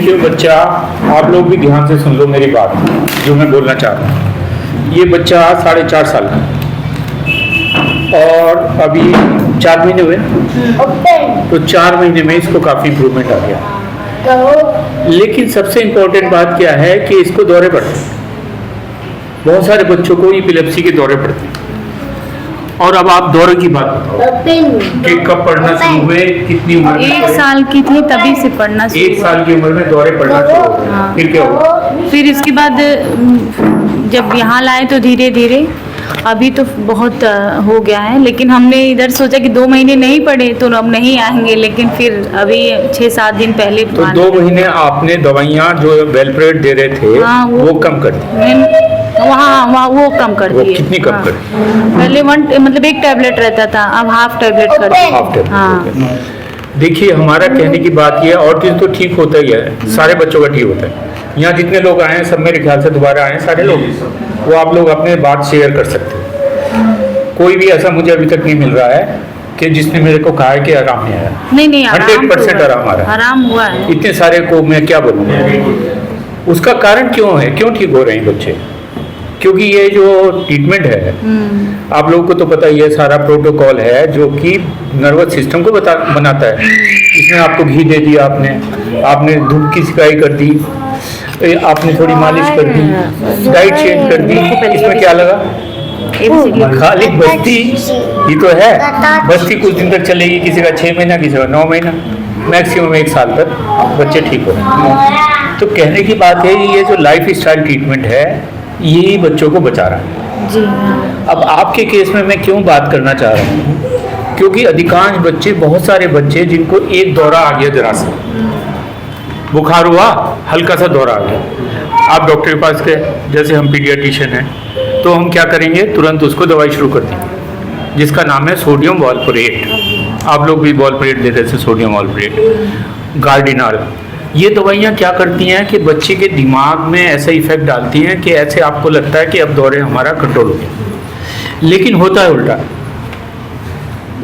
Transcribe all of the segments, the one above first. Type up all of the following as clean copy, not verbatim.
देखिए बच्चा, आप लोग भी ध्यान से सुन लो मेरी बात जो मैं बोलना चाह रहा हूँ। ये बच्चा 4.5 साल का और अभी 4 महीने हुए, तो 4 महीने में इसको काफ़ी इम्प्रूवमेंट आ गया। लेकिन सबसे इम्पोर्टेंट बात क्या है कि इसको दौरे पड़ते हैं। बहुत सारे बच्चों को एपिलेप्सी के दौरे पड़ते हैं। और अब आप दौरे की बात बताओ कि कब पढ़ना शुरू हुए, कितनी उम्र में? 1 साल की थी तभी से पढ़ना शुरू। 1 साल की उम्र में दौरे पड़ना शुरू हुए। हाँ। फिर क्या हुआ? फिर इसके बाद जब यहाँ लाए तो धीरे धीरे अभी तो बहुत हो गया है, लेकिन हमने इधर सोचा कि 2 महीने नहीं पढ़े तो अब नहीं आएंगे, लेकिन फिर अभी 6-7 दिन पहले तो 2 महीने आपने दवाइयाँ जो वेलप्रेट दे रहे थे, हाँ, वो कम कर दी। वहाँ वो कम कर वो दिए। कितनी कम कर दी? पहले मतलब 1 टैबलेट रहता था, अब हाफ टैबलेट कर दिए। Half tablet. हाँ। देखिए हमारा कहने की बात ये है, ऑटिज्म तो ठीक होता ही है, सारे बच्चों का ठीक होता है। यहाँ जितने लोग आए हैं सब मेरे ख्याल से दोबारा आए हैं सारे लोग, वो आप लोग अपने बात शेयर कर सकते हैं। कोई भी ऐसा मुझे अभी तक नहीं मिल रहा है कि जिसने मेरे को कहा है कि आराम नहीं आया। नहीं 100% आराम आ रहा है। आराम हुआ है। इतने सारे को मैं क्या बोलूँ, उसका कारण क्यों है, क्यों ठीक हो रहे हैं बच्चे? क्योंकि ये जो ट्रीटमेंट है, आप लोगों को तो पता ही है, सारा प्रोटोकॉल है जो कि नर्वस सिस्टम को बनाता है। इसमें आपको घी दे दिया, आपने धूप की सिकाई कर दी, आपने थोड़ी मालिश कर दी, डाइट चेंज कर दी। इसमें क्या लगा? खाली बस्ती ही तो है। बस्ती कुछ दिन तक चलेगी, किसी का 6 महीना, किसी का 9 महीना, मैक्सिमम 1 साल तक बच्चे ठीक हो। तो कहने की बात है, ये जो लाइफ स्टाइल ट्रीटमेंट है यही बच्चों को बचा रहा है जी। अब आपके केस में मैं क्यों बात करना चाह रहा हूँ, क्योंकि अधिकांश बच्चे, बहुत सारे बच्चे जिनको एक दौरा आ गया, जरा सा बुखार हुआ, हल्का सा दौरा आ गया, आप डॉक्टर के पास गए, जैसे हम पीडियाट्रिशियन हैं तो हम क्या करेंगे, तुरंत उसको दवाई शुरू कर देंगे जिसका नाम है सोडियम वॉल्प्रेट। आप लोग भी वॉल्प्रेट देते थे, सोडियम वॉल्प्रेट, गार्डिनल। ये दवाइयाँ क्या करती हैं कि बच्चे के दिमाग में ऐसा इफेक्ट डालती हैं कि ऐसे आपको लगता है कि अब दौरे हमारा कंट्रोल हो गया, लेकिन होता है उल्टा।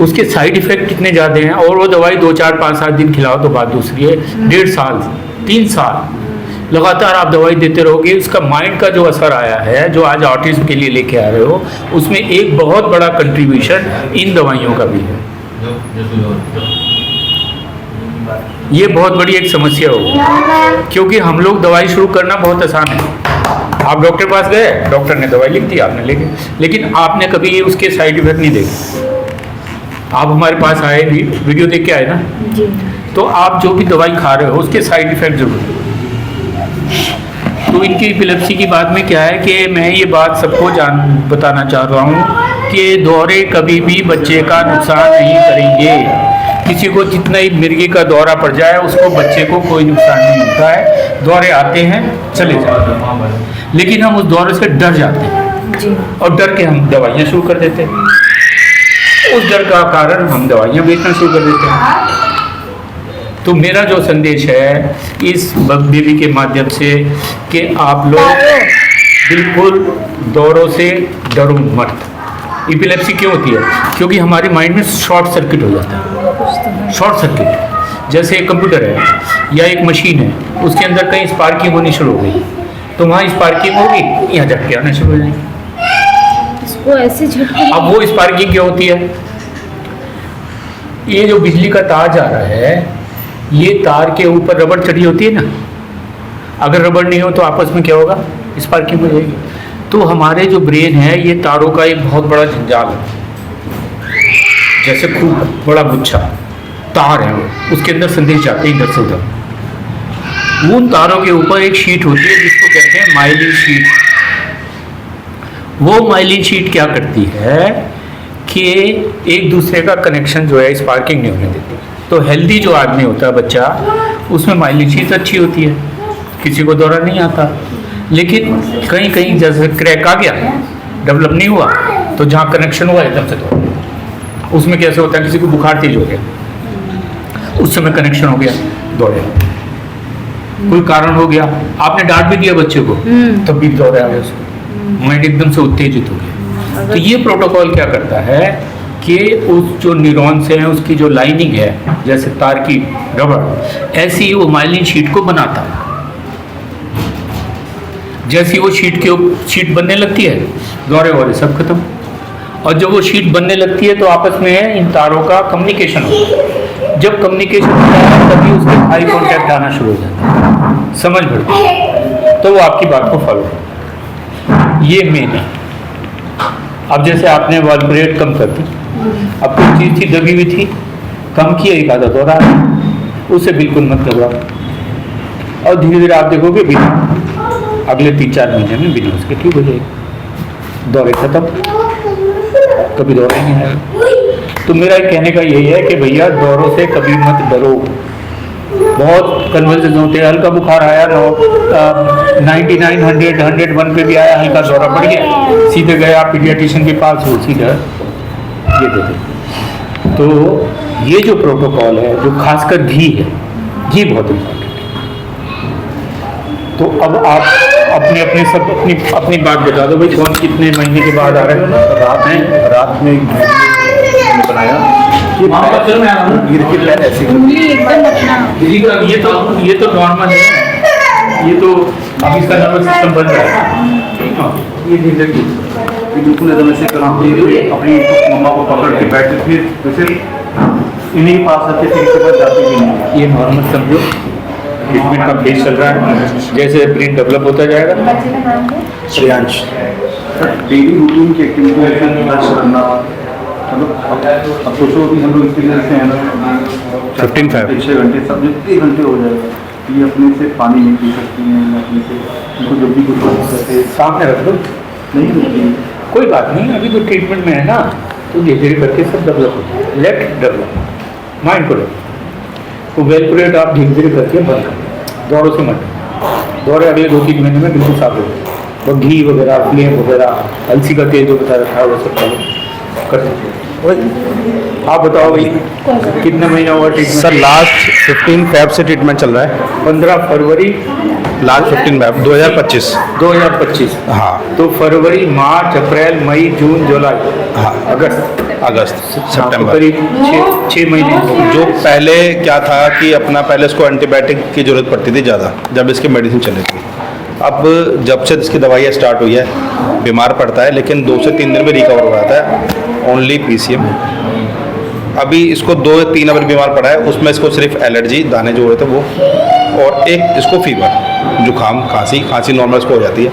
उसके साइड इफेक्ट कितने ज़्यादा हैं, और वो दवाई 2, 4, 5, 7 दिन खिलाओ तो बात दूसरी है। 1.5 साल 3 साल लगातार आप दवाई देते रहोगे, उसका माइंड का जो असर आया है, जो आज ऑटिज्म के लिए लेके आ रहे हो, उसमें एक बहुत बड़ा कंट्रीब्यूशन इन दवाइयों का भी है। ये बहुत बड़ी एक समस्या होगी, क्योंकि हम लोग दवाई शुरू करना बहुत आसान है। आप डॉक्टर के पास गए, डॉक्टर ने दवाई लिख दी, आपने लेके, लेकिन आपने कभी उसके साइड इफेक्ट नहीं देखे। आप हमारे पास आए भी, वीडियो देख के आए ना जी। तो आप जो भी दवाई खा रहे हो उसके साइड इफेक्ट जरूर। तो इनकी एपिलेप्सी की बात में क्या है कि मैं ये बात सबको बताना चाह रहा हूँ कि दौरे कभी भी बच्चे का नुकसान नहीं करेंगे। किसी को जितना ही मिर्गी का दौरा पड़ जाए, उसको बच्चे को कोई नुकसान नहीं होता है। दौरे आते हैं, चले जाते हैं, लेकिन हम उस दौरे से डर जाते हैं जी। और डर के हम दवाइयाँ शुरू कर देते हैं। उस डर का कारण हम दवाइयाँ बेचना शुरू कर देते हैं। तो मेरा जो संदेश है इस बेबी के माध्यम से कि आप लोग बिल्कुल दौरों से डरो मत। एपिलेप्सी क्यों होती है? क्योंकि हमारे माइंड में शॉर्ट सर्किट हो जाता है। शॉर्ट सर्किट जैसे एक कंप्यूटर है या एक मशीन है, उसके अंदर कहीं स्पार्किंग होनी शुरू हो गई, तो वहाँ स्पार्किंग होगी, यहाँ झटके आने शुरू हो जाएंगे। इसको ऐसे झटके। अब वो स्पार्किंग क्या होती है? ये जो बिजली का तार जा रहा है, ये तार के ऊपर रबड़ चढ़ी होती है ना, अगर रबड़ नहीं हो तो आपस में क्या होगा? स्पार्किंग हो जाएगी। तो हमारे जो ब्रेन है ये तारों का एक बहुत बड़ा जंजाल है, जैसे खूब बड़ा गुच्छा तार है, उसके अंदर संदेश जाते हैं इधर से उधर। उन तारों के ऊपर एक शीट होती है जिसको कहते हैं माइलिन शीट। वो माइलिन शीट क्या करती है कि एक दूसरे का कनेक्शन जो है स्पार्किंग नहीं होने देती। तो हेल्दी जो आदमी होता है बच्चा, उसमें माइलिन शीट अच्छी होती है, किसी को दौरा नहीं आता। लेकिन कहीं कहीं जैसे क्रैक आ गया, डेवलप नहीं हुआ, तो जहाँ कनेक्शन हुआ एकदम से दौड़। उसमें कैसे होता है, किसी को बुखार तेज हो गया, उस समय कनेक्शन हो गया, दौड़े। कोई कारण हो गया, आपने डांट भी दिया बच्चे को, तब भी दौड़े आ गया, उसको माइंड एकदम से उत्तेजित हो गया। तो ये प्रोटोकॉल क्या करता है, कि उस जो न्यूरॉन्स हैं उसकी जो लाइनिंग है जैसे तार की रबड़, ऐसी ही वो माइलिन शीट को बनाता है। जैसी वो शीट बनने लगती है, दौरे वौरे सब खत्म। और जब वो शीट बनने लगती है तो आपस में इन तारों का कम्युनिकेशन होता है। जब कम्युनिकेशन होता है तभी उसके आई कॉन्टैक्ट आना शुरू हो जाता है, समझ बढ़ती है, तो वो आपकी बात को फॉलो करता है। ये मेन है। अब जैसे आपने वॉल्परेट कम कर दी, अब कोई चीज़ थी दबी हुई थी, कम किया, एक आधा दौरा उसे बिल्कुल मत घबराओ, और धीरे धीरे आप देखोगे बिना अगले 3-4 महीने में बिना उसके ठीक हो जाएगी, दौरे खत्म, कभी दौरे नहीं आएगा। तो मेरा कहने का यही है कि भैया दौरों से कभी मत डरो। बहुत कन्वर्सेशन होते हैं, हल्का बुखार आया 99, 100, 101 पे भी आया, हल्का दौरा बढ़ गया, सीधे गए आप पीडियाट्रिशियन के पास, हो सीधा ये देते। तो ये जो प्रोटोकॉल है, जो खासकर घी है, घी बहुत इम्पोर्टेंट है। तो अब आप अपनी बात बता दो भाई, कौन कितने महीने के बाद आ रहे हैं? रात में बनाया ऐसी ये तो नॉर्मल है, ये तो अब इसका नर्वस सिस्टम बन रहा है। ये जिंदगी बिल्कुल एकदम ऐसे अपनी मम्मा को पकड़ के बैठे, फिर इन्हीं के पास आते फिर इसके बाद जाते भी नहीं। ये नॉर्मल समझो, ट्रीटमेंट का फेज चल रहा है, जैसे ब्रेन डेवलप होता जाएगा। श्रेयांश, डेली रूटीन की एक्टिविटी करना, मतलब अब सोचो कि हम लोग इसके लिए से हैं ना 6 घंटे सब जितने घंटे हो जाएगा, ये अपने से पानी नहीं पी सकती हैं, अपने से उनको जब भी कुछ करते सामने रख दो, नहीं होती, कोई बात नहीं, अभी तो ट्रीटमेंट में है ना, तो धीरे धीरे करके सब डेवलप होता है। लेट डेवलप, माइंड को तो वेलपुरेट आप धीरे धीरे करके बंद कर, दौड़ों से मत, दौड़े अगले 2-3 महीने में बिल्कुल साफ हो जाए। और घी वगैरह, फ्लेम वगैरह, अलसी का तेल जो बता रखा है वो सब कर सकते हैं। आप बताओ भाई, कितना महीना हुआ ट्रीटमेंट? सर लास्ट 15 फेब से ट्रीटमेंट चल रहा है। 15 फरवरी लास्ट 15 फेब 2025। हाँ, तो फरवरी, मार्च, अप्रैल, मई, जून, जुलाई, हाँ, अगस्त तो सितंबर। करीब 6 महीने। जो पहले क्या था कि अपना पहले इसको एंटीबायोटिक की ज़रूरत पड़ती थी ज़्यादा, जब इसकी मेडिसिन चली थी। अब जब से इसकी दवाइयाँ स्टार्ट हुई है, बीमार पड़ता है लेकिन 2 से 3 दिन में रिकवर हो जाता है, ओनली PCM। अभी इसको 2-3 अगर बीमार पड़ा है, उसमें इसको सिर्फ एलर्जी, दाने जो हुए थे वो, और एक इसको फीवर, जुकाम, खांसी नॉर्मल इसको हो जाती है।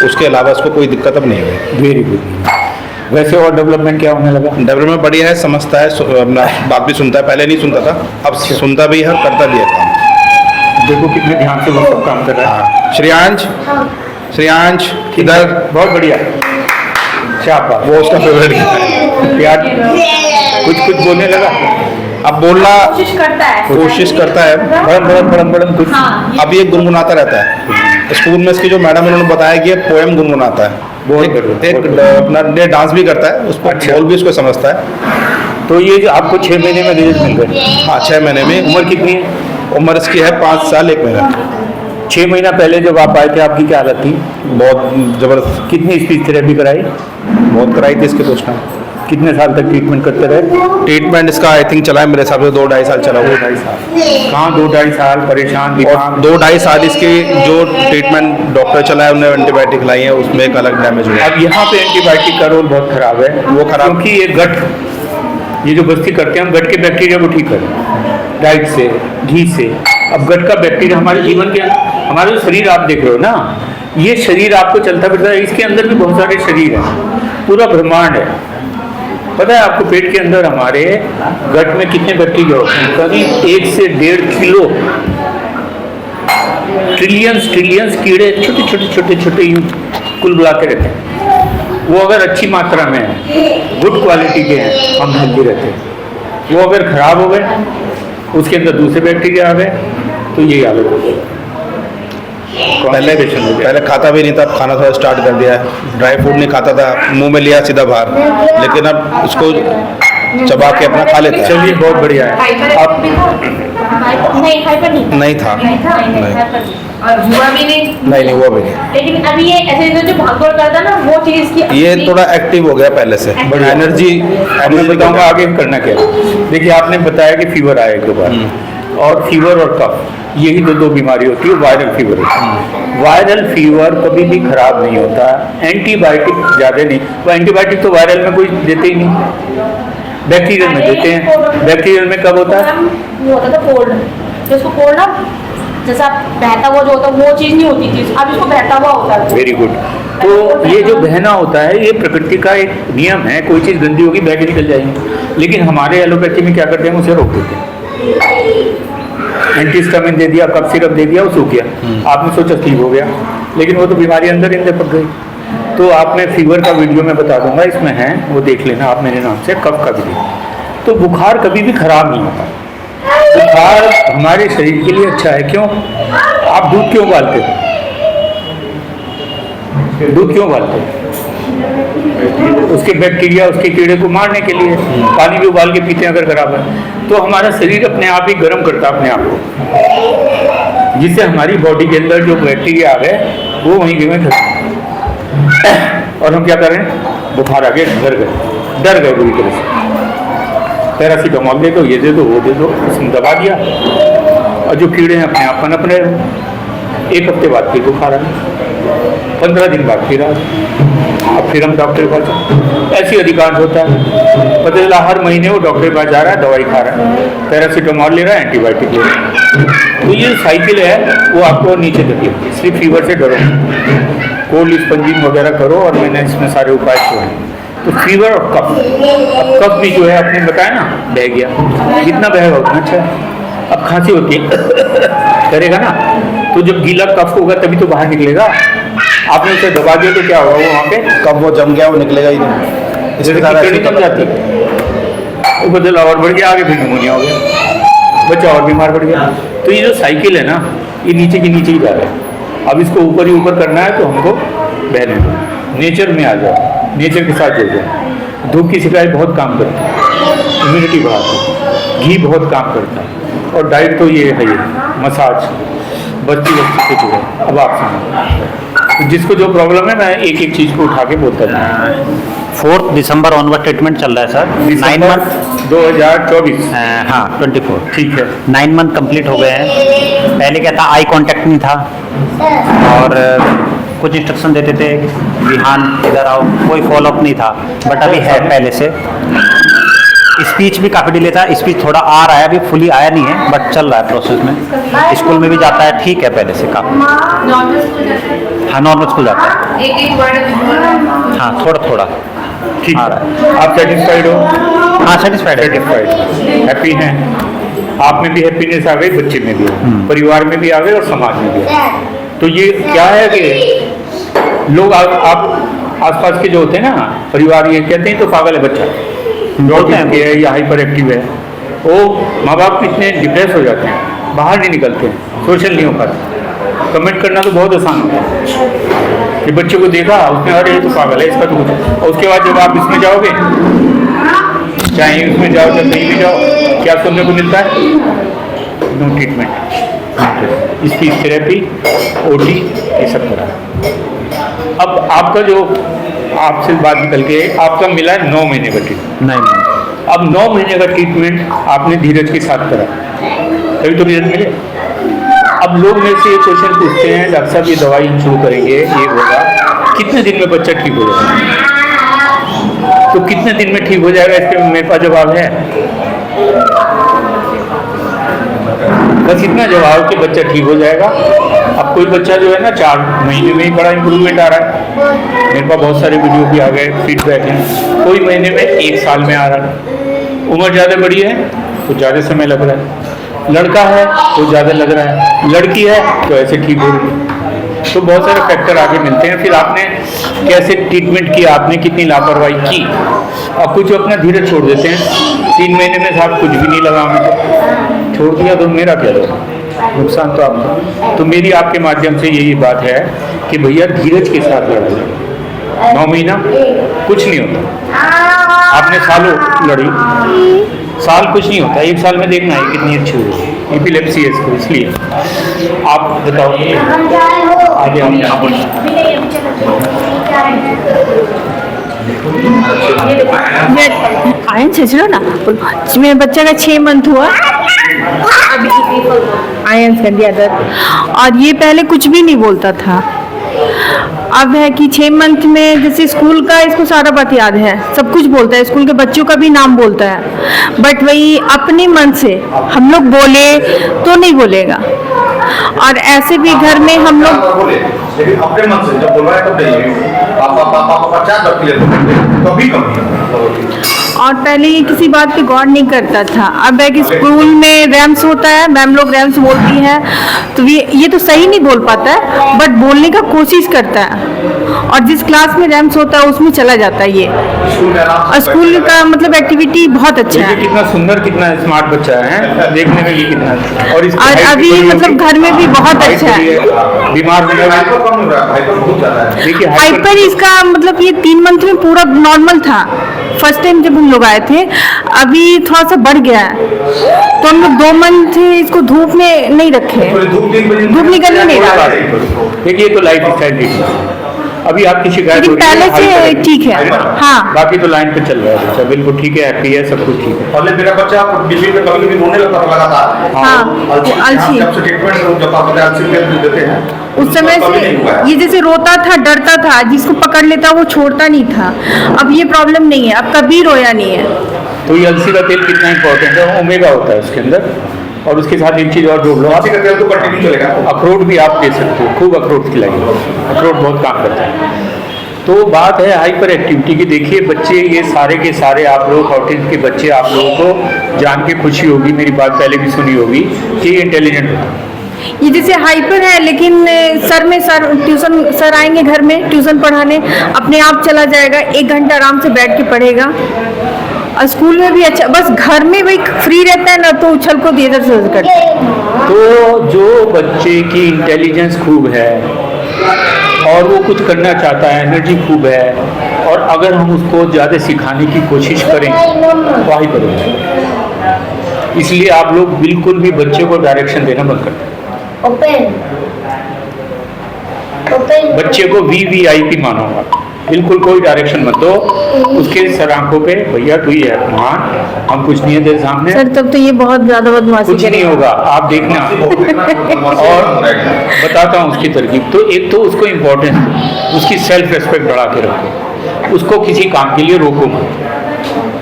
उसके अलावा इसको कोई दिक्कत अब नहीं हुई। Very good. वैसे और डेवलपमेंट क्या होने लगा? डेवलपमेंट बढ़िया है, समझता है, अपना बात भी सुनता है, पहले नहीं सुनता था, अब सुनता भी है, करता भी है काम। देखो कितने ध्यान से वो सब काम कर रहा है। श्रेयांश इधर, बहुत बढ़िया, शाबाश। वो उसका फेवरेट है। प्यार कुछ बोलने लगा, अब बोलना कोशिश करता है, बड़म कुछ। हाँ, अभी ये गुनगुनाता रहता है। स्कूल में इसकी जो मैडम उन्होंने बताया कि ये पोएम गुनगुनाता है, अपना डांस भी करता है, उस पर बोल भी उसको समझता है। तो ये जो आपको 6 महीने में रिजल्ट मिल गए? हाँ, 6 महीने में। उम्र कितनी है? उम्र इसकी है 5 साल 1 महीना। 6 महीना पहले जब आप आए थे, आपकी क्या हालत थी? बहुत ज़बरदस्त, कितनी स्पीच थेरेपी कराई? बहुत कराई थी इसके दोस्त ने। कितने साल तक ट्रीटमेंट करते रहे? ट्रीटमेंट इसका आई थिंक चला है मेरे हिसाब से 2-2.5 साल चला हुआ। 2-2.5 साल। कहाँ 2-2.5 साल परेशान, और दिमाग? 2-2.5 साल इसकी जो ट्रीटमेंट डॉक्टर चलाया, उन्होंने एंटीबायोटिक लाई है, उसमें एक अलग डैमेज हुआ। अब यहाँ पे एंटीबायोटिक का रोल बहुत खराब है। वो खराब, क्योंकि ये गट, ये जो बस्ती करते हैं हम, गट के बैक्टीरिया को ठीक करें डाइट से, घी से। अब गट का बैक्टीरिया हमारे जीवन के, हमारे जो शरीर आप देख रहे हो ना, ये शरीर आपको चलता फिरता है, इसके अंदर भी बहुत सारे शरीर हैं, पूरा ब्रह्मांड है। पता है आपको, पेट के अंदर हमारे गट में कितने बैक्टीरिया होते हैं? करीब 1 से 1.5 किलो, ट्रिलियंस कीड़े, छोटे यूं कुल बुला के रहते हैं। वो अगर अच्छी मात्रा में है, गुड क्वालिटी के हैं, हम हेल्दी रहते हैं। वो अगर खराब हो गए, उसके अंदर दूसरे बैक्टीरिया आ गए, तो ये हालत होती है। पहले खाता भी नहीं था, अब खाना थोड़ा स्टार्ट कर दिया है। ड्राई फ्रूट नहीं खाता था, मुंह में लिया सीधा बाहर, लेकिन अब उसको चबा के अपना खा लेता है। चलिए बहुत बढ़िया है। आप नहीं हाइपर नहीं था, नहीं और हुआ भी नहीं। नहीं हुआ भी नहीं। लेकिन अभी ये ऐसे जो भागदौड़ करता ना वो चीज की ये थोड़ा एक्टिव हो गया पहले से, बट एनर्जी मैं बताऊंगा आगे करना क्या है। देखिए आपने बताया कि फीवर आया एक बार, और फीवर और कफ यही दो बीमारी होती है, वायरल फीवर होती है। वायरल फीवर कभी भी खराब नहीं होता, एंटीबायोटिक ज़्यादा नहीं, वो एंटीबायोटिक तो वायरल में कोई देते ही नहीं, बैक्टीरियल में देते हैं। बैक्टीरियल में कब होता है? वो होता था कोल्ड, जो उसको कोल्ड ना जैसा बहता हुआ जो होता है वो चीज नहीं होती थी, अब इसको बहता हुआ होता है। Very good. तो ये जो बहना होता है ये प्रकृति का एक नियम है, कोई चीज़ गंदी होगी बह के निकल जाएगी। लेकिन हमारे एलोपैथी में क्या करते हैं, उसे रोक देते हैं। एंटीहिस्टामिन दे दिया, कफ सिरप दे दिया, वो सूख गया, आपने सोचा ठीक हो गया, लेकिन वो तो बीमारी अंदर ही अंदर पक गई। तो आप मैं फीवर का वीडियो में बता दूंगा, इसमें है, वो देख लेना आप मेरे नाम से, कफ का वीडियो। तो बुखार कभी भी खराब नहीं होता, बुखार हमारे शरीर के लिए अच्छा है। क्यों? आप दूध क्यों उबालते हो? दूध क्यों उबालते हो? उसके बैक्टीरिया, उसके कीड़े को मारने के लिए। पानी भी उबाल के पीते हैं अगर खराब है तो। हमारा शरीर अपने आप ही गर्म करता है अपने आप को, जिससे हमारी बॉडी के अंदर जो बैक्टीरिया आ गए वो वहीं के वहीं खत्म। और हम क्या कर रहे हैं, बुखार आ गया, डर गए बुरी तरह से। पैरासीटामोल दे दो, ये दे दो, वो दे दो, उसने दबा दिया, और जो कीड़े हैं अपने आप पनप रहे हो। एक हफ्ते बाद फिर बुखार आ गया, 15 दिन बाद फिर आ गया, अब फिर हम डॉक्टर के पास जाते। ऐसी अधिकांश होता है, पता चला हर महीने वो डॉक्टर के पास जा रहा है, दवाई खा रहा है, पैरासीटामोल ले रहा है, एंटीबायोटिक ले रहा है। तो ये साइकिल है, वो आपको नीचे धकेलती है। इसलिए फीवर से डरो, कोल्ड स्पंजिंग वगैरह करो, और मैंने इसमें सारे उपाय किए हैं। तो फीवर और कफ, अब कफ भी जो है आपने बताया ना बह गया, जितना बहेगा उतना अच्छा है। अब खांसी होती है करेगा ना, तो जब गीला कफ होगा तभी तो बाहर निकलेगा। आपने उसे दबा दिया तो क्या होगा, वो वहाँ पे कब वो जम गया वो निकलेगा ही नहीं। जैसे कीड़ी जम जाती है, वो बदला और बढ़ गया, आगे फिर निमोनिया हो गया, बच्चा और बीमार पड़ गया। तो ये जो साइकिल है ना, ये नीचे की नीचे ही जा रहा है। अब इसको ऊपर ही ऊपर करना है तो हमको बहने दो, नेचर में आ जाओ, नेचर के साथ जुड़ जाओ। धूप की सिकाई बहुत काम करती है, इम्यूनिटी बढ़ाती है, घी बहुत काम करता है, और डाइट तो ये है, ये मसाज बस्ती से जुड़े। अब आप सुनो, जिसको जो प्रॉब्लम है मैं एक एक चीज़ को उठा के बोलता हूँ। 4 दिसंबर ऑनवर्ड ट्रीटमेंट चल रहा है सर। 9 मंथ 2024। हाँ 24 ठीक है। 9 मंथ कंप्लीट हो गए हैं। पहले क्या था, आई कांटेक्ट नहीं था, और कुछ इंस्ट्रक्शन देते थे, विहान इधर आओ, कोई फॉलोअप नहीं था। बट अभी है पहले से। स्पीच भी काफ़ी डिले था, स्पीच थोड़ा आ रहा है, अभी फुली आया नहीं है, बट चल रहा है प्रोसेस में। स्कूल में भी जाता है, ठीक है पहले से काफ़ी। हाँ नॉर्मल स्कूल जाता है, एक वर्ड हाँ थोड़ा थोड़ा ठीक आ है। रहा है। आप सेटिस्फाइड हो? हाँ सेटिस्फाइड है। सेटिस्फाइड, हैप्पी हैं? आप में भी हैप्पीनेस आ गई, बच्चे में भी, परिवार में भी आ गई, और समाज में भी आ गई। तो ये क्या है कि लोग आप आसपास के जो होते हैं ना परिवार, ये कहते हैं तो पागल है बच्चा, ऑटिज्म है या हाइपर एक्टिव है। वो माँ बाप इतने डिप्रेस हो जाते हैं, बाहर नहीं निकलते हैं, सोशल नहीं हो पाते। कमेंट करना तो बहुत आसान होता है कि बच्चे को देखा उसने, अरे ये तो पागल है, इसका तो कुछ। और उसके बाद जब आप इसमें जाओगे, चाहे उसमें जाओ चाहे कहीं भी जाओ, क्या सुनने को मिलता है? No treatment, speech therapy, OT, ये सब करा। अब आपका जो आपसे बात निकल के आपका मिला है 9 महीने का ट्रीटमेंट। नहीं अब 9 महीने का ट्रीटमेंट आपने धीरज के साथ करा, तभी तो रिजल्ट मिले। अब लोग मेरे से ये क्वेश्चन पूछते हैं, डॉक्टर साहब ये दवाई हम शुरू करेंगे, ये होगा, कितने दिन में बच्चा ठीक हो जाएगा? तो कितने दिन में ठीक हो जाएगा, इसके मेरे पास जवाब है, बस इतना जवाब कि बच्चा ठीक हो जाएगा। अब कोई बच्चा जो है ना 4 महीने में ही बड़ा इंप्रूवमेंट आ रहा है, मेरे पास बहुत सारे वीडियो भी आ गए, फीडबैक हैं। कोई महीने में 1 साल में आ रहा है। उम्र ज़्यादा बड़ी है तो ज़्यादा समय लग रहा है, लड़का है तो ज़्यादा लग रहा है, लड़की है तो ऐसे ठीक हो रही है। तो बहुत सारे फैक्टर आगे मिलते हैं। फिर आपने कैसे ट्रीटमेंट किया, आपने कितनी लापरवाही की। अब कुछ अपना धीरज छोड़ देते हैं, 3 महीने में साहब कुछ भी नहीं लगा, हमें तो छोड़ दिया, तो मेरा क्या लगा, नुकसान तो आपका। तो मेरी आपके माध्यम से यही बात है कि भैया धीरज के साथ लड़ा जाए। 9 महीना कुछ नहीं होता। आपने सालों लड़ी, साल कुछ नहीं होता, 1 साल में देखना है कितनी अच्छी हुई। एपिलेप्सी है इसको, इसलिए आप बताओ आगे हम यहाँ पर आयन छेछलो ना, मेरे बच्चे का 6 मंथ हुआ आयन कर दिया था, और ये पहले कुछ भी नहीं बोलता था। अब है कि 6 मंथ में जैसे स्कूल का इसको सारा बात याद है, सब कुछ बोलता है, स्कूल के बच्चों का भी नाम बोलता है, बट वही अपने मन से हम लोग बोले तो नहीं बोलेगा। और ऐसे भी घर में हम लोग लेकिन अपने मन से जब बोलवाए तब नहीं, पापा पापा पापा चार बार क्लियर कभी कभी। और पहले ये किसी बात पे गौर नहीं करता था। अब है कि स्कूल में रैम्स होता है, मैम लोग रैम्स बोलती हैं, तो ये तो सही नहीं बोल पाता है, बट बोलने का कोशिश करता है, और जिस क्लास में रैम्स होता है उसमें चला जाता है ये। और स्कूल का मतलब एक्टिविटी बहुत अच्छा है, कितना सुंदर, कितना स्मार्ट बच्चा है, देखने में भी कितना अच्छा। और अभी मतलब घर में भी बहुत अच्छा है। बीमार होने देखिए हाइपर इसका मतलब ये 3 मंथ में पूरा नॉर्मल था फर्स्ट टाइम जब हम लोग आए थे, अभी थोड़ा सा बढ़ गया है, तो हम लोग 2 मंथ इसको धूप में नहीं रखे, धूप निकलने नहीं रहा। देखिए ये तो लाइफ स्टाइल अभी आपकी शिकायत लेकिन पहले से ठीक है, हाँ बाकी तो लाइन पे चल रहा है बच्चा, बिल्कुल ठीक है, हैप्पी है, सब कुछ ठीक है। पहले मेरा बच्चा बीच में कभी कभी रोने लगता था लगातार। हाँ अलसी, जब से ट्रीटमेंट जब आप अलसी देते हैं उस समय से ये जैसे रोता था, डरता था, जिसको पकड़ लेता वो छोड़ता नहीं था। अब ये प्रॉब्लम नहीं है, अब कभी रोया नहीं है। तो ये अलसी का तेल कितना इंपॉर्टेंट है, ओमेगा होता है उसके अंदर, और उसके साथ एक चीज़ और जोड़ लो, अलसी का तेल तो कंटिन्यू चलेगा। अखरोट भी आप दे सकते हो, खूब अखरोट खिलाइए, अखरोट बहुत काम करता है। तो बात है हाइपर एक्टिविटी की। देखिए बच्चे ये सारे के सारे, आप लोग ऑटिज्म के बच्चे, आप लोगों को जान के खुशी होगी, मेरी बात पहले भी सुनी होगी कि ये इंटेलिजेंट होता है। ये जैसे हाइपर है, लेकिन सर में ट्यूशन सर आएंगे घर में ट्यूशन पढ़ाने, अपने आप चला जाएगा, 1 घंटा आराम से बैठ के पढ़ेगा। और स्कूल में भी अच्छा, बस घर में भाई फ्री रहता है ना, तो उछल को इधर से उधर करता है। तो जो बच्चे की इंटेलिजेंस खूब है और वो कुछ करना चाहता है, एनर्जी खूब है, और अगर हम उसको ज़्यादा सिखाने की कोशिश करें तो हाइपर हो जाएगा। इसलिए आप लोग बिल्कुल भी बच्चे को डायरेक्शन देना बंद कर दें। बच्चे को VVIP मानो, बिल्कुल कोई डायरेक्शन मत दो, उसके सर आंखों पे भैया तू ही है मान, हम कुछ नहीं है तेरे सामने। सर तब तो ये बहुत ज्यादा बदमाशी कुछ नहीं होगा, आप देखना। और बताता हूँ उसकी तरकीब। तो एक तो उसको इम्पोर्टेंस दो, उसकी सेल्फ रेस्पेक्ट बढ़ा के रखो, उसको किसी काम के लिए रोको मत।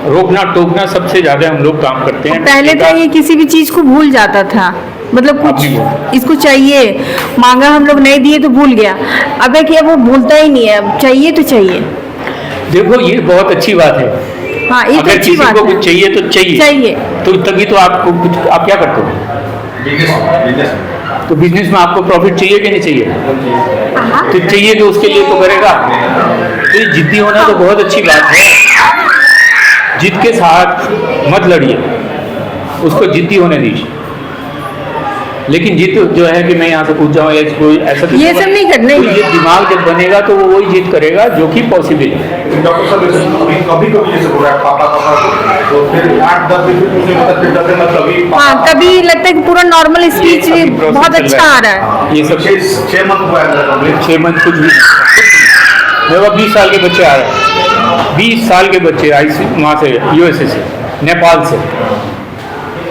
रोकना टोकना सबसे ज्यादा हम लोग काम करते हैं। पहले तो ये किसी भी चीज को भूल जाता था, मतलब कुछ इसको चाहिए, मांगा हम लोग नहीं दिए तो भूल गया। अब है कि अब वो भूलता ही नहीं है, अब चाहिए तो चाहिए। देखो ये बहुत अच्छी बात है। हाँ ये तो अगर अच्छी किसी बात को है, कुछ चाहिए तो चाहिए, तो तभी तो आपको कुछ, आप क्या करते हो? तो बिजनेस में आपको प्रॉफिट चाहिए कि नहीं चाहिए? तो चाहिए तो उसके लिए तो करेगा। तो ये जिद्दी होना तो बहुत अच्छी बात है, जिद के साथ मत लड़िए, उसको जिद्दी होने दीजिए। लेकिन जिद जो है कि मैं यहाँ से पूछ जाऊँ या इसको ऐसा तो ये सब नहीं करना तो ही ये दिमाग जब बनेगा तो वो वही जिद करेगा जो कि पॉसिबल है। डॉक्टर साहब कभी कभी जैसे बोल रहा है पापा पापा, तो फिर 8-10 दिन मुझे कभी हाँ तभी लगता है कि पूरा नॉर्मल स्पीच बहुत अच्छा आ रहा है। ये सब 6 मंथ हुआ है, 6 मंथ कुछ भी। मेरे पास 20 साल के बच्चे आ रहे हैं, 20 साल के बच्चे आई वहाँ से, USA से, नेपाल से,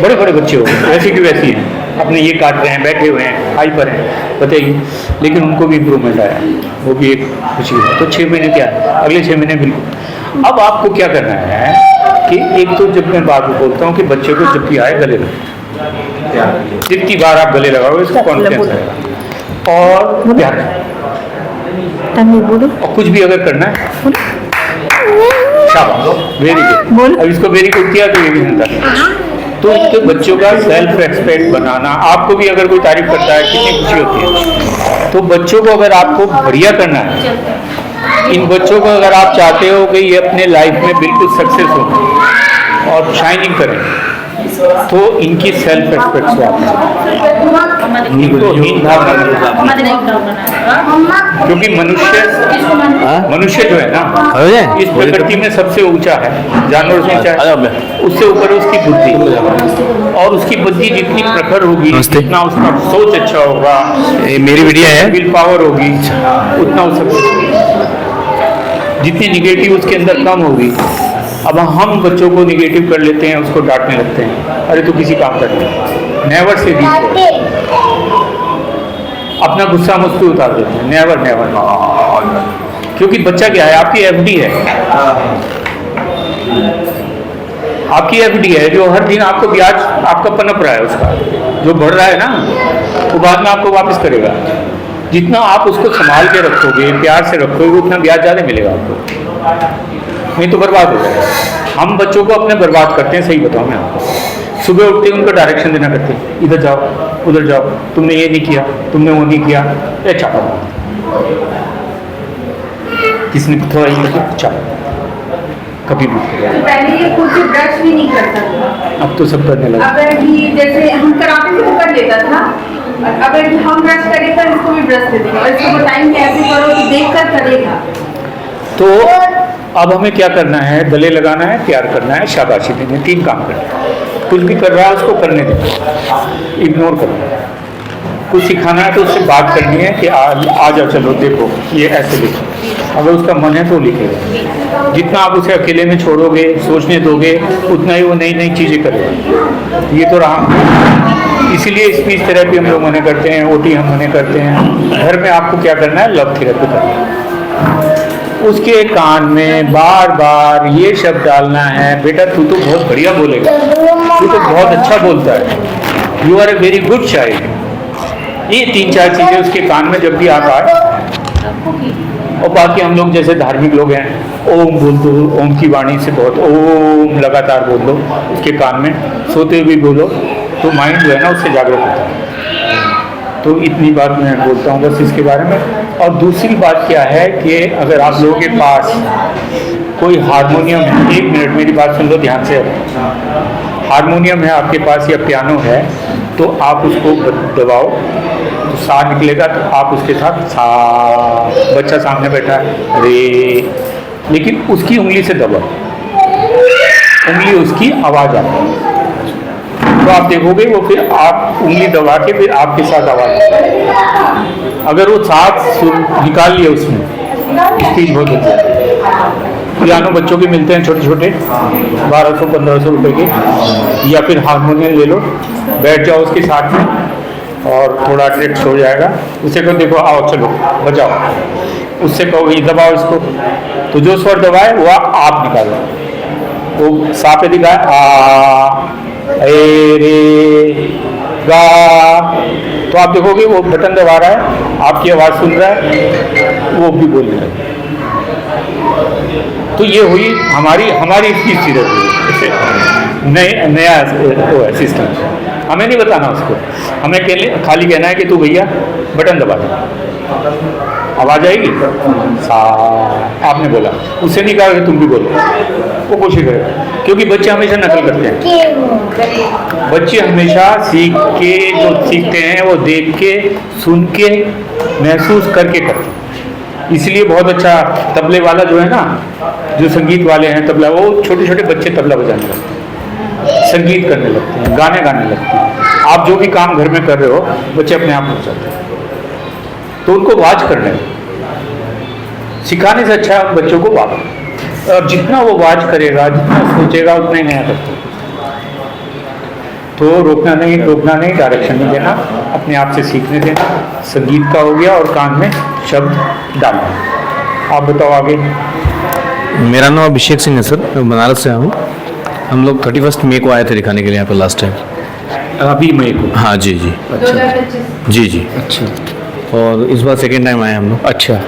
बड़े बड़े बच्चे हो गए, वैसी की वैसी हैं, अपने ये काट रहे हैं, बैठे हुए हैं, हाइपर हैं, बताइए। लेकिन उनको भी इम्प्रूवमेंट आया, वो भी एक खुशी है। तो 6 महीने क्या है, अगले 6 महीने बिल्कुल। अब आपको क्या करना है कि एक तो जब मैं बात बोलता हूँ कि बच्चे को जब भी आए गले लगाओ, जितनी बार आप गले लगाओ इसको कॉन्फिडेंस आएगा और प्यार। बोलो और कुछ भी अगर करना है, शाबाश, वेरी गुड। अब इसको वेरी गुड किया तो ये भी सुनता। तो उसके बच्चों का सेल्फ रेस्पेक्ट बनाना, आपको भी अगर कोई तारीफ करता है कितनी खुशी होती है। तो बच्चों को अगर आपको बढ़िया करना है, इन बच्चों को अगर आप चाहते हो कि ये अपने लाइफ में बिल्कुल सक्सेस हो और शाइनिंग करें, तो इनकी सेल्फ रिस्पेक्ट से आती है, इनको हीन भावना नहीं होती। क्योंकि मनुष्य जो है ना, इस प्रकृति में सबसे ऊंचा है, जानवर से ऊंचा है, उससे ऊपर है उसकी बुद्धि, और उसकी बुद्धि जितनी प्रखर होगी, जितना उसका सोच अच्छा होगा, मेरी वीडियो है। विल पावर होगी, उतना वो सब, जितनी निगेटिव उसके अंदर कम होगी। अब हम बच्चों को निगेटिव कर लेते हैं, उसको डांटने लगते हैं, अरे तू किसी काम कर नहीं, नेवर से अपना गुस्सा मुझ पे उतार देते हैं, नेवर नेवर। क्योंकि बच्चा क्या है, आपकी एफडी है, आपकी एफडी है, जो हर दिन आपको ब्याज आपका पनप रहा है, उसका जो बढ़ रहा है ना, वो बाद में आपको वापस करेगा। जितना आप उसको संभाल के रखोगे, प्यार से रखोगे, उतना ब्याज ज़्यादा मिलेगा आपको, नहीं तो बर्बाद हो जाएगा। हम बच्चों को अपने बर्बाद करते हैं, सही बताऊँ मैं आपको। सुबह उठते उनको डायरेक्शन देना करते हैं, इधर जाओ उधर जाओ, तुमने ये नहीं किया, तुमने वो नहीं किया, ये चापा किसने थोड़ा ये किया, चापा कभी भी। तो पहले ये खुद से ब्रश भी नहीं करता था, अब तो सब करने लगा। अगर भी जैसे हम कराते थे तो कर लेता था, और अगर हम ब्रश करें तो इसको भी ब्रश दे देगा, और इसको बताएंगे ऐसे करो तो देख कर करेगा। तो अब हमें क्या करना है, गले लगाना है, प्यार करना है, शाबाशी देनी है, 3 काम करना है। कुछ भी कर रहा है उसको करने देना, इग्नोर करना है। कुछ सिखाना है तो उससे बात करनी है कि आ जाओ, चलो देखो ये ऐसे लिखो, अगर उसका मन है तो लिखेगा। जितना आप उसे अकेले में छोड़ोगे, सोचने दोगे, उतना ही वो नई नई चीज़ें करेगा। ये तो रहा, इसीलिए स्पीच थेरेपी हम लोग मने करते हैं, ओटी हम मने करते हैं। घर में आपको क्या करना है, लव थेरेपी करना है। उसके कान में बार बार ये शब्द डालना है, बेटा तू तो बहुत बढ़िया बोलेगा, तू तो बहुत अच्छा बोलता है, you are a very good child. ये 3-4 चीज़ें उसके कान में जब भी आप आए। और बाकी हम लोग जैसे धार्मिक लोग हैं, ओम बोल दो, ओम की वाणी से बहुत ओम लगातार बोल दो उसके कान में, सोते हुए भी बोलो, तो माइंड जो है ना उससे जागरूक होता है। तो इतनी बात मैं बोलता हूँ बस इसके बारे में। और दूसरी बात क्या है कि अगर आप लोगों के पास कोई हारमोनियम है, 1 मिनट मेरी बात सुन लो ध्यान से, हारमोनियम है आपके पास या पियानो है, तो आप उसको दबाओ तो सा निकलेगा, तो आप उसके साथ सा, बच्चा सामने बैठा है रे, लेकिन उसकी उंगली से दबाओ, उंगली उसकी आवाज़ आती है, तो आप देखोगे वो फिर आप उंगली दबा के फिर आपके साथ आवाज़, अगर वो साथ निकाल लिया उसमें, चीज़ बहुत अच्छी है। पियानो बच्चों के मिलते हैं छोटे छोटे, 1200-1500 रुपए के, या फिर हारमोनियम ले लो, बैठ जाओ उसके साथ में और थोड़ा रिलैक्स हो जाएगा। उसे कहो देखो आओ चलो बजाओ, उससे कहो ये दबाओ इसको, तो जो स्वर दबाए वो आप निकालो, वो सा पे दिखाए आ ए रे गा, तो आप देखोगे वो बटन दबा रहा है, आपकी आवाज़ सुन रहा है, वो भी बोल रहा है। तो ये हुई हमारी स्पीच थेरेपी, नया वो है सिस्टम। हमें नहीं बताना उसको, हमें खाली कहना है कि तू भैया बटन दबा दे, आवाज़ आएगी सा, आपने बोला, उससे नहीं कहा कि तुम भी बोलो, वो कोशिश करेगा। क्योंकि बच्चे हमेशा नकल करते हैं, बच्चे हमेशा सीखते हैं वो देख के, सुन के, महसूस करके करते हैं। इसलिए बहुत अच्छा तबले वाला जो है ना, जो संगीत वाले हैं तबला, वो छोटे छोटे बच्चे तबला बजाने लगते हैं, संगीत करने लगते हैं, गाने गाने लगते हैं। आप जो भी काम घर में कर रहे हो, बच्चे अपने आप हो जाते हैं। तो उनको वाच करने सिखाने से अच्छा है बच्चों को वाच, और जितना वो वाच करेगा, जितना सोचेगा, उतना ही नया करता है। तो रोकना नहीं, डायरेक्शन नहीं देना, अपने आप से सीखने देना। संगीत का हो गया, और कान में शब्द डालना। आप बताओ आगे। मेरा नाम अभिषेक सिंह है सर, मैं बनारस से आया हूँ। हम लोग 31 मई को आए थे दिखाने के लिए यहाँ पे लास्ट टाइम। अभी मई को? हाँ जी जी। अच्छा जी। अच्छा। और इस बार सेकेंड टाइम आए हम लोग। अच्छा।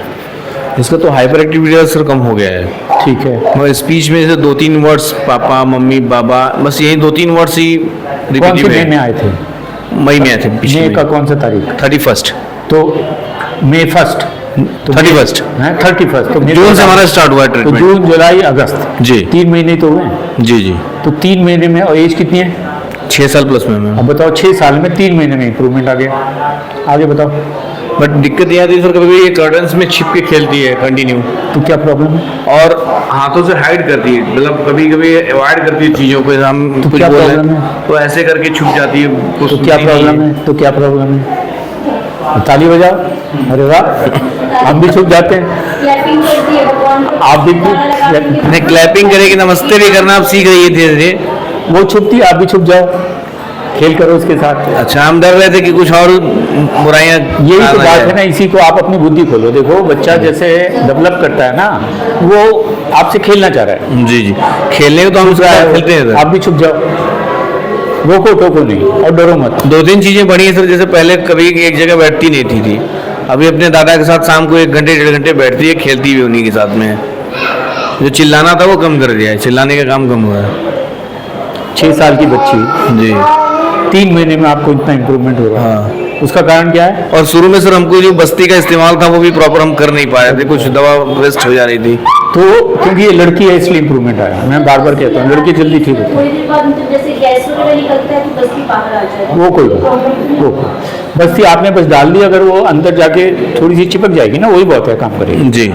इसका तो हाइपर एक्टिविटी सर कम हो गया है। ठीक है। मगर स्पीच में से 2-3 वर्ड्स पापा मम्मी बाबा, बस यही 2-3 वर्ड्स ही कौन से मई में आए थे? मई में आए थे। मई का कौन सा तारीख? 31। तो मई 1 तो 31 है 31। तो जून से हमारा स्टार्ट हुआ है तो ट्रीटमेंट। जून जुलाई अगस्त जी 3 महीने तो हुए। जी जी। तो 3 महीने में, और एज कितनी है? 6 साल प्लस में मैम। अब बताओ 6 साल में 3 महीने में इम्प्रूवमेंट आ गया। आगे बताओ। बट दिक्कत यह आती है सर, कभी कभी ये कर्टन्स में छिप के खेलती है कंटिन्यू, तो क्या प्रॉब्लम है? और हाथों से हाइड करती है, मतलब कभी कभी अवॉइड करती है चीज़ों को, हम तो कुछ क्या बोल रहे प्रॉब्लम हैं है? तो ऐसे करके छुप जाती है। कुछ तो क्या सुनती नहीं प्रॉब्लम है? तो क्या प्रॉब्लम है? ताली बजाओ। अरे वाह, हम भी छुप जाते हैं। क्लैपिंग करती है भगवान को। आप भी नहीं, क्लैपिंग करेगी, नमस्ते भी करना आप सीख रही है धीरे धीरे। वो छुपती, आप भी छुप जाओ, खेल करो उसके साथ। अच्छा, हम डर रहे थे कि कुछ और बुराइयां। यही तो बात है ना, इसी को आप अपनी बुद्धि खोलो। देखो बच्चा जैसे डेवलप करता है ना, वो आपसे खेलना चाह रहा है। जी जी, खेलने को तो हम उसके साथ खेलते हैं आप सर। भी छुप जाओ, रोको टोको नहीं और डरो मत। 2-3 चीज़ें बढ़ी हैं सर, जैसे पहले कभी एक जगह बैठती नहीं थी अभी अपने दादा के साथ शाम को 1 घंटे 1.5 घंटे बैठती है, खेलती भी उन्हीं के साथ में है। जो चिल्लाना था वो कम कर दिया है, चिल्लाने का काम कम हुआ है। 6 साल की बच्ची, जी 3 महीने में आपको इतना इम्प्रूवमेंट हो रहा है। हाँ। उसका कारण क्या है? और शुरू में सर हमको जो बस्ती का इस्तेमाल था वो भी प्रॉपर हम कर नहीं पा रहे थे, कुछ दवा वेस्ट हो जा रही थी। तो क्योंकि ये लड़की है इसलिए इम्प्रूवमेंट आया। मैं बार बार कहता हूँ लड़की जल्दी ठीक होती है। थोड़ी देर बाद मतलब जैसे गैस वगैरह निकलता है तो बस्ती बाहर आ जाए। वो कोई बात, वो बस्ती आपने बस डाल दी, अगर वो अंदर जाके थोड़ी सी चिपक जाएगी ना, वही बहुत है, काम करेगी। जी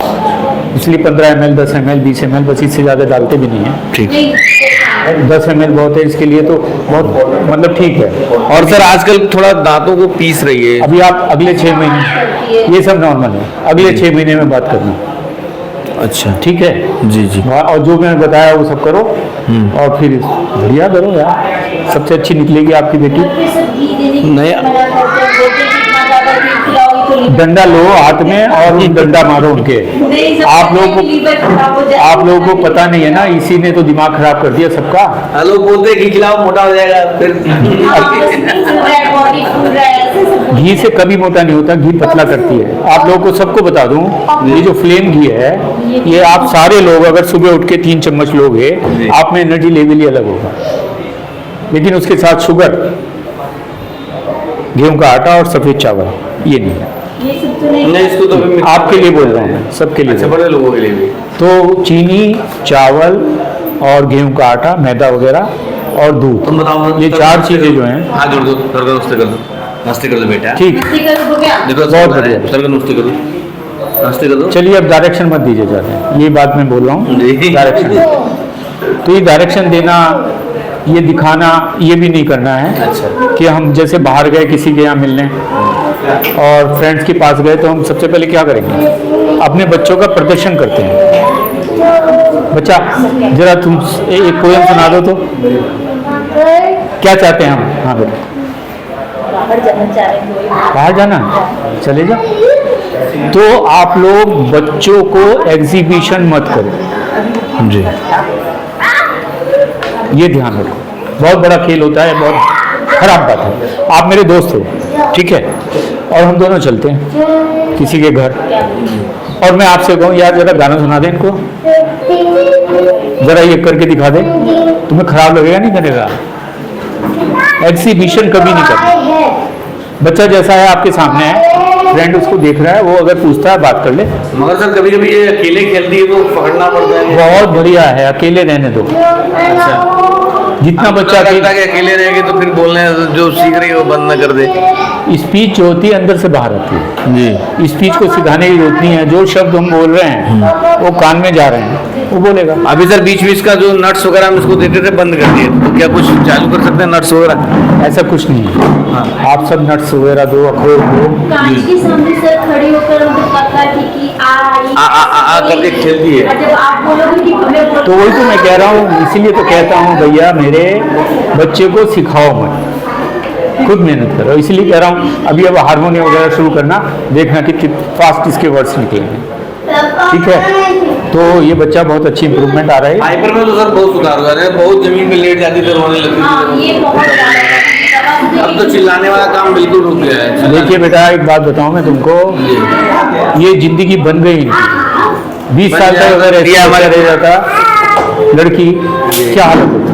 इसलिए 15 ml 10 ml 20 ml बस, इससे ज़्यादा डालते भी नहीं है। ठीक। 10 ml बहुत है इसके लिए, तो बहुत मतलब ठीक है। और सर आजकल थोड़ा दांतों को पीस रही है। अभी आप अगले 6 महीने, ये सब नॉर्मल है, अगले 6 महीने में बात करना, अच्छा ठीक है? जी जी। और जो मैंने बताया वो सब करो, और फिर बढ़िया करो यार, सबसे अच्छी निकलेगी आपकी बेटी। घर पे सब घी देने की नहीं। मना करते हैं, बोलते हैं कि इतना ज़्यादा घी खिलाओगी तो लीवर डंडा लो हाथ में और उन डंडा मारो उनके। नहीं, सब आप कहते हैं लोगों कि लीवर खराब हो को, जाएगा। आप लोगों को पता नहीं है ना, इसी ने तो दिमाग खराब कर दिया सबका। लोग बोलते हैं कि खिलाओ मोटा हो जाएगा, फिर हाँ, बस नहीं फूल रहा है, बॉडी फूल रहा है, ऐसे सब बोलते घी से कभी मोटा नहीं होता, घी पतला करती है। आप लोगों को सबको बता दूं, ये जो फ्लेम घी है, ये आप सारे लोग अगर सुबह उठ के 3 चम्मच लोगे, आप में एनर्जी लेवल ही अलग होगा। लेकिन उसके साथ शुगर, गेहूं का आटा और सफेद चावल, ये नहीं है। हैं। ये सब तो नहीं। नहीं, इसको तो फिर आपके लिए बोल रहा हूँ मैं, सबके लिए। अच्छा, बड़े लोगों के लिए भी। तो चीनी, चावल और गेहूं का आटा, मैदा वगैरह और दूध, तुम बताओ ये 4 चीजें जो हैं, हाथ जोड़ दो, सर का नुस्ते कर दो, नाश्ते कर दो बेटा। ठीक। मस्ती कर हो गया। देखो बहुत बढ़िया। सर का नुस्ते कर दो, नाश्ते कर दो। चलिए अब डायरेक्शन मत दीजिए ज़्यादा, ये बात मैं बोल रहा हूँ, जी। डायरेक्शन। तो ये डायरेक्शन देना, ये दिखाना, ये भी नहीं करना है। अच्छा। कि हम जैसे बाहर गए किसी के यहाँ मिलने और फ्रेंड्स के पास गए, तो हम सबसे पहले क्या करेंगे? अपने बच्चों का प्रदर्शन करते हैं। बच्चा जरा तुम एक पोएम सुना दो तो। क्या चाहते हैं हम? हाँ बेटा, बाहर जाना चाह रहे हैं। बाहर जाना, चले जाओ। तो आप लोग बच्चों को एग्जीबिशन मत करो जी। ये ध्यान रखो, बहुत बड़ा खेल होता है, बहुत खराब बात है। आप मेरे दोस्त हो, ठीक है, और हम दोनों चलते हैं किसी के घर, और मैं आपसे कहूँ यार जरा गाना सुना दे इनको, जरा ये करके दिखा दे, तुम्हें खराब लगेगा? नहीं करेगा? एग्जीबिशन कभी नहीं करना। बच्चा जैसा है आपके सामने है, फ्रेंड उसको देख रहा है, वो अगर पूछता है बात कर ले। मगर सर कभी कभी ये अकेले खेलती है तो पकड़ना पड़ता है। बहुत बढ़िया है, अकेले रहने दो। अच्छा, जितना बच्चा लगता है कि अकेले रहेगी तो फिर बोलने जो सीख रही है वो बंद न कर दे। स्पीच जो होती है अंदर से बाहर आती है। जी। स्पीच को सिखाने की जरूरत नहीं है, जो शब्द हम बोल रहे हैं वो कान में जा रहे हैं, वो बोलेगा। अभी सर बीच बीच का जो नट्स वगैरह हम इसको देते थे बंद कर दिए, तो क्या कुछ चालू कर सकते हैं नट्स वगैरह? ऐसा कुछ नहीं है। आप सब नट्स वगैरह दो, अखरोट दो। कांच के सामने सर खड़े होकर उनको पता थी कि आ करके खेलती है। और जब आप बोलोगे कि हमें बोल, तो वही तो मैं कह रहा हूँ, इसीलिए तो कहता हूँ भैया मेरे बच्चे को सिखाओ मत, खुद मेहनत करो। इसलिए कह रहा हूँ अभी अब हारमोनियम वगैरह शुरू करना, देखना कि फास्ट इसके वर्ड्स निकलेंगे, ठीक है? तो ये बच्चा बहुत अच्छी इंप्रूवमेंट आ रहा है। हाइपर में तो सर बहुत सुधार हुआ है, बहुत जमीन पे लेट जाती थी, रोने लगती हाँ थी। ये बहुत ज़्यादा। अब तो चिल्लाने वाला काम बिल्कुल रुक गया है। देखिए बेटा एक बात बताऊं मैं तुमको, ये जिंदगी बन गई इनकी। 20 साल तक अगर ऐसे हमारे रह जाता लड़की, क्या हालत होती।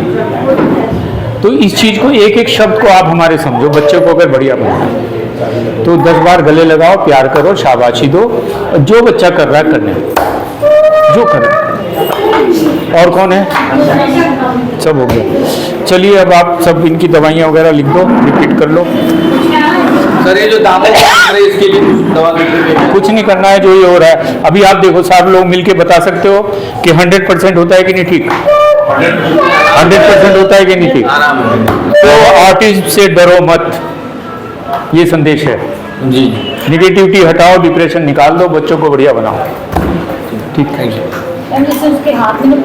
तो इस चीज को, एक एक शब्द को आप हमारे समझो। बच्चे को अगर बढ़िया बनाना तो 10 बार गले लगाओ, प्यार करो, शाबाशी दो, और जो बच्चा कर रहा है करने दो, जो कर रहा है। और कौन है? सब हो गया। चलिए अब आप सब इनकी दवाइयाँ वगैरह लिख दो, रिपीट कर लो। सर ये जो दांतों का कैंसर है इसके लिए कुछ दवा देते हैं? कुछ नहीं करना है, जो ये हो रहा है अभी आप देखो, सारे लोग मिलके बता सकते हो कि 100% होता है कि नहीं ठीक? 100% होता है कि नहीं ठीक? आराम है तो ऑटिज्म से डरो मत, ये संदेश है। जी। निगेटिविटी हटाओ, डिप्रेशन निकाल दो, बच्चों को बढ़िया बनाओ। ठीक, थैंक यू। जैसे उसके हाथ में